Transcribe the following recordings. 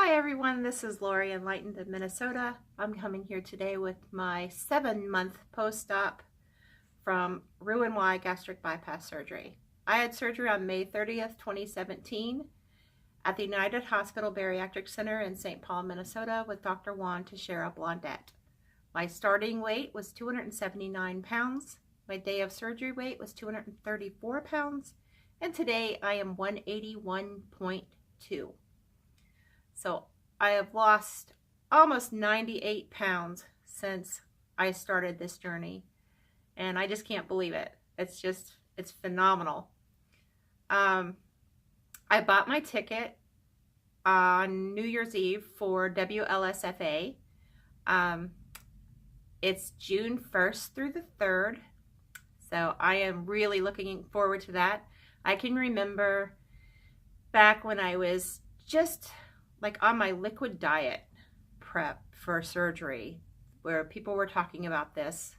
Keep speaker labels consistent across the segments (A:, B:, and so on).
A: Hi everyone, this is Lori Enlightened in Minnesota. I'm coming here today with my 7-month post-op from RNY gastric bypass surgery. I had surgery on May 30th, 2017 at the United Hospital Bariatric Center in St. Paul, Minnesota with Dr. Juan Teixeira Blondet. My starting weight was 279 pounds. My day of surgery weight was 234 pounds. And today I am 181.2. So I have lost almost 98 pounds since I started this journey, and I just can't believe it. It's phenomenal. I bought my ticket on New Year's Eve for WLSFA. It's June 1st through the 3rd, so I am really looking forward to that. I can remember back when I was just like on my liquid diet prep for surgery, where people were talking about this,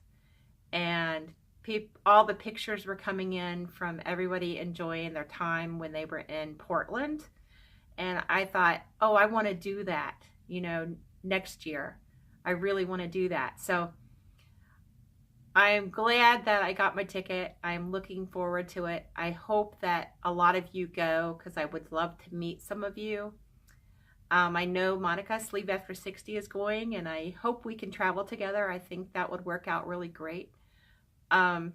A: and all the pictures were coming in from everybody enjoying their time when they were in Portland. And I thought, oh, I want to do that, next year. I really want to do that. So I'm glad that I got my ticket. I'm looking forward to it. I hope that a lot of you go, because I would love to meet some of you. I know Monica Sleeve After 60 is going, and I hope we can travel together. I think that would work out really great. But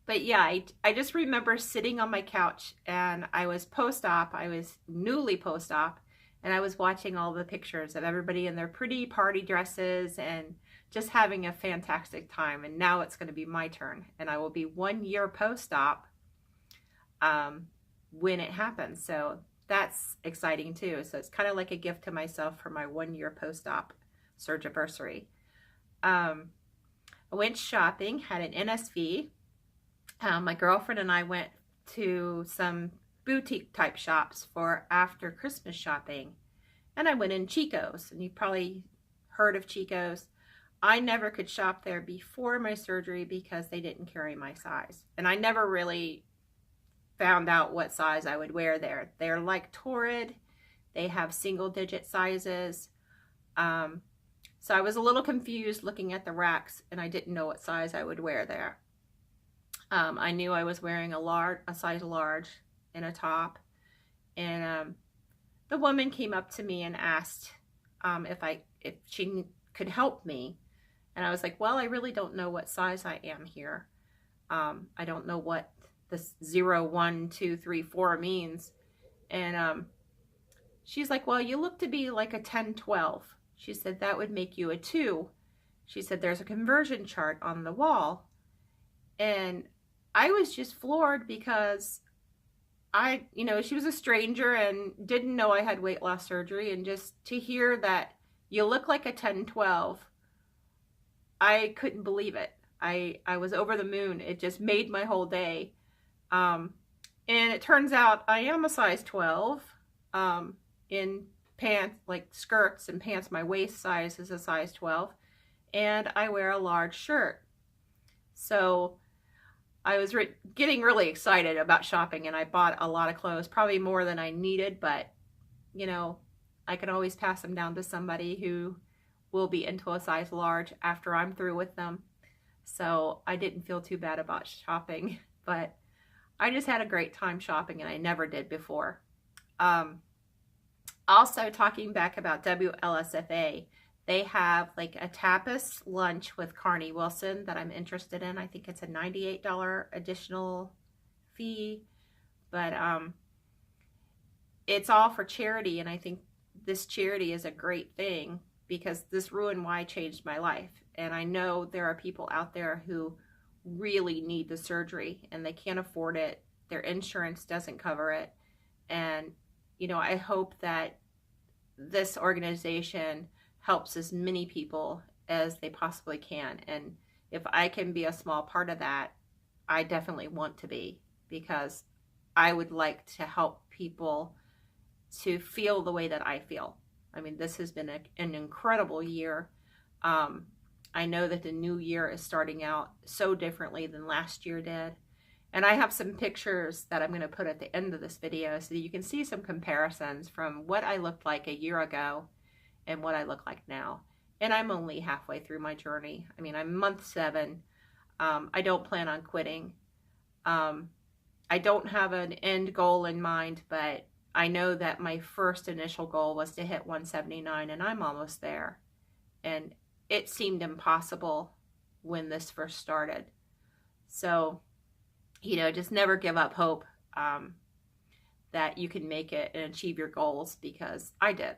A: yeah, I just remember sitting on my couch, and I was post-op. I was newly post-op, and I was watching all the pictures of everybody in their pretty party dresses and just having a fantastic time. And now it's going to be my turn, and I will be 1 year post-op when it happens. So that's exciting too. So it's kind of like a gift to myself for my 1 year post-op surgiversary. I went shopping, had an NSV. My girlfriend and I went to some boutique type shops for after Christmas shopping. And I went in Chico's, and you've probably heard of Chico's. I never could shop there before my surgery because they didn't carry my size. And I never really found out what size I would wear there. They're like Torrid. They have single digit sizes. So I was a little confused looking at the racks, and I didn't know what size I would wear there. I knew I was wearing a size large in a top, and the woman came up to me and asked if she could help me, and I was like, well, I really don't know what size I am here. I don't know what this 0, 1, 2, 3, 4 means. And she's like, well, you look to be like a 10, 12. She said that would make you a 2. She said there's a conversion chart on the wall. And I was just floored because she was a stranger and didn't know I had weight loss surgery. And just to hear that you look like a 10, 12, I couldn't believe it. I was over the moon. It just made my whole day. And it turns out I am a size 12 in pants, like skirts and pants. My waist size is a size 12, and I wear a large shirt. So I was getting really excited about shopping, and I bought a lot of clothes, probably more than I needed, but I can always pass them down to somebody who will be into a size large after I'm through with them. So I didn't feel too bad about shopping, but I just had a great time shopping, and I never did before. Also, talking back about WLSFA, they have like a tapas lunch with Carney Wilson that I'm interested in. I think it's a $98 additional fee, but it's all for charity, and I think this charity is a great thing because this RNY changed my life. And I know there are people out there who really need the surgery and they can't afford it. Their insurance doesn't cover it. And, I hope that this organization helps as many people as they possibly can. And if I can be a small part of that, I definitely want to be, because I would like to help people to feel the way that I feel. I mean, this has been an incredible year. I know that the new year is starting out so differently than last year did. And I have some pictures that I'm going to put at the end of this video so that you can see some comparisons from what I looked like a year ago and what I look like now. And I'm only halfway through my journey. I mean, I'm month 7. I don't plan on quitting. I don't have an end goal in mind, but I know that my first initial goal was to hit 179, and I'm almost there. And it seemed impossible when this first started. So, you know, just never give up hope that you can make it and achieve your goals, because I did.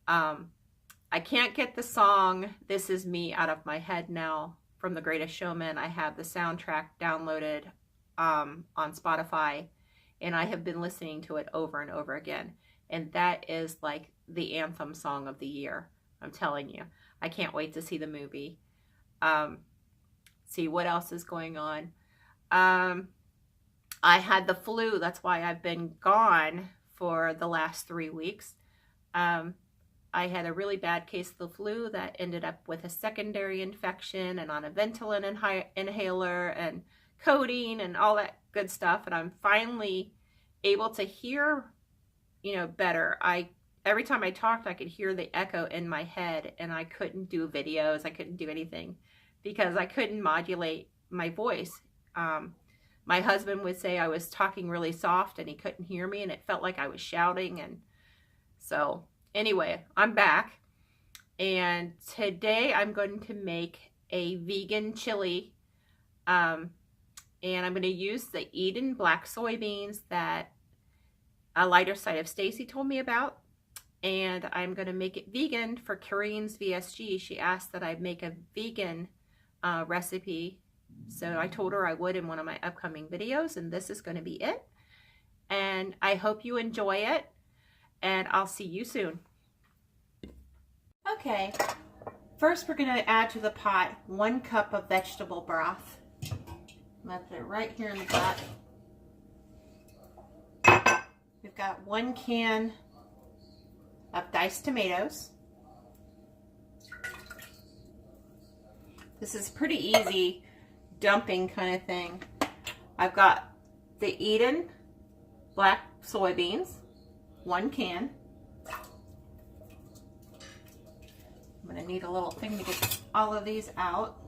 A: I can't get the song "This Is Me" out of my head now from The Greatest Showman. I have the soundtrack downloaded on Spotify, and I have been listening to it over and over again. And that is like the anthem song of the year. I'm telling you. I can't wait to see the movie. See what else is going on. I had the flu. That's why I've been gone for the last 3 weeks. I had a really bad case of the flu that ended up with a secondary infection and on a Ventolin inhaler and codeine and all that good stuff. And I'm finally able to hear, you know, better. Every time I talked, I could hear the echo in my head, and I couldn't do videos. I couldn't do anything because I couldn't modulate my voice. My husband would say I was talking really soft and he couldn't hear me, and it felt like I was shouting. And so anyway, I'm back, and today I'm going to make a vegan chili, and I'm going to use the Eden black soybeans that a lighter side of Stacy told me about, and I'm going to make it vegan for Kareen's VSG. She asked that I make a vegan recipe, so I told her I would in one of my upcoming videos, and this is going to be it. And I hope you enjoy it, and I'll see you soon. Okay, first we're going to add to the pot 1 cup of vegetable broth. I'm going to put it right here in the pot. We've got 1 can of diced tomatoes. This is pretty easy dumping kind of thing. I've got the Eden black soybeans, 1 can. I'm going to need a little thing to get all of these out.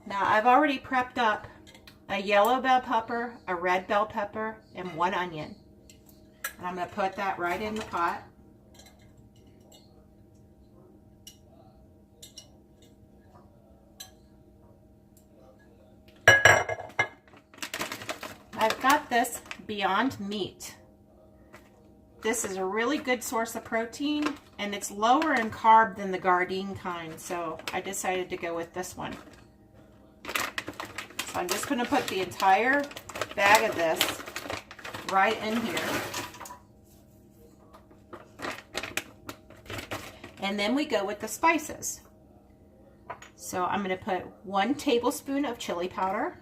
A: Now I've already prepped up a yellow bell pepper, a red bell pepper, and 1 onion. And I'm going to put that right in the pot. I've got this Beyond Meat. This is a really good source of protein, and it's lower in carb than the Gardein kind, so I decided to go with this one. So I'm just going to put the entire bag of this right in here. And then we go with the spices. So I'm going to put 1 tablespoon of chili powder.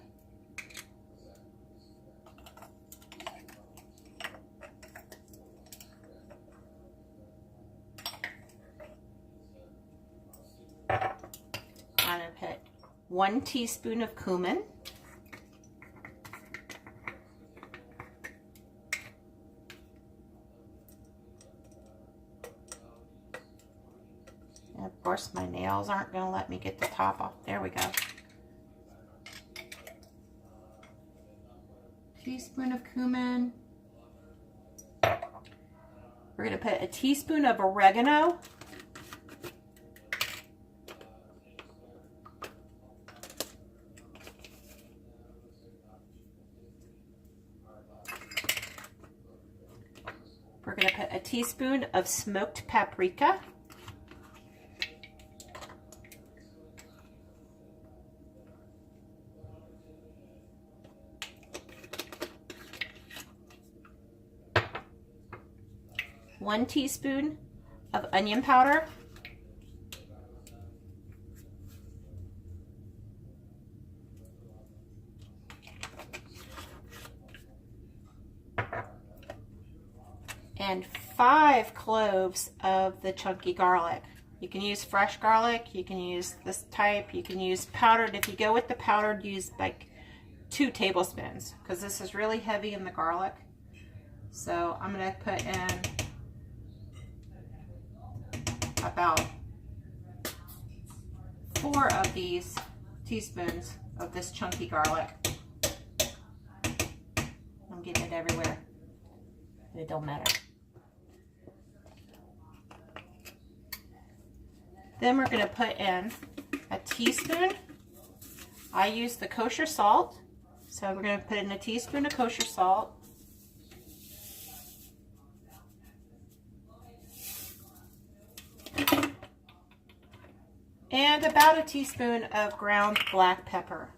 A: I'm going to put 1 teaspoon of cumin. And of course, my nails aren't going to let me get the top off. There we go. Teaspoon of cumin. We're going to put a teaspoon of oregano. We're going to put a teaspoon of smoked paprika. One teaspoon of onion powder. and 5 cloves of the chunky garlic. You can use fresh garlic, you can use this type, you can use powdered. If you go with the powdered, use like 2 tablespoons because this is really heavy in the garlic. So I'm going to put in about 4 of these teaspoons of this chunky garlic. I'm getting it everywhere. It don't matter. Then we're going to put in a teaspoon. I use the kosher salt. So we're going to put in a teaspoon of kosher salt. And about a teaspoon of ground black pepper.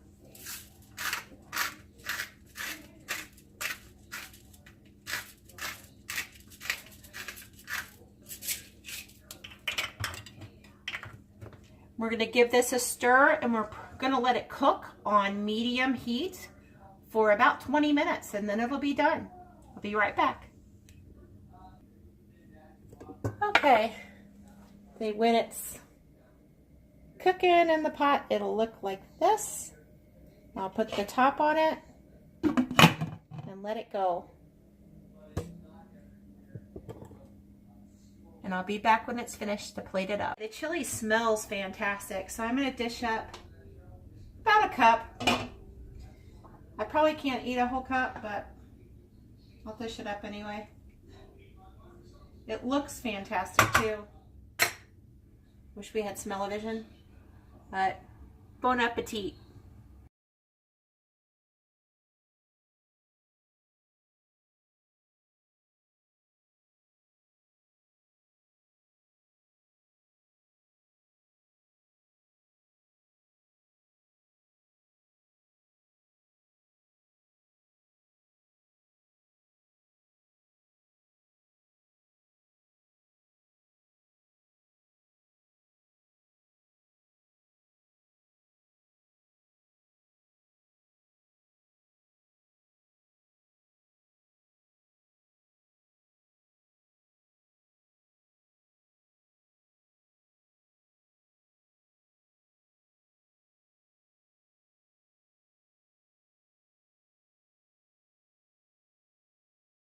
A: We're going to give this a stir, and we're going to let it cook on medium heat for about 20 minutes, and then it'll be done. I'll be right back. Okay, when it's cooking in the pot, it'll look like this. I'll put the top on it and let it go. And I'll be back when it's finished to plate it up. The chili smells fantastic, so I'm going to dish up about a cup. I probably can't eat a whole cup, but I'll dish it up anyway. It looks fantastic too. Wish we had smell-o-vision, but bon appetit.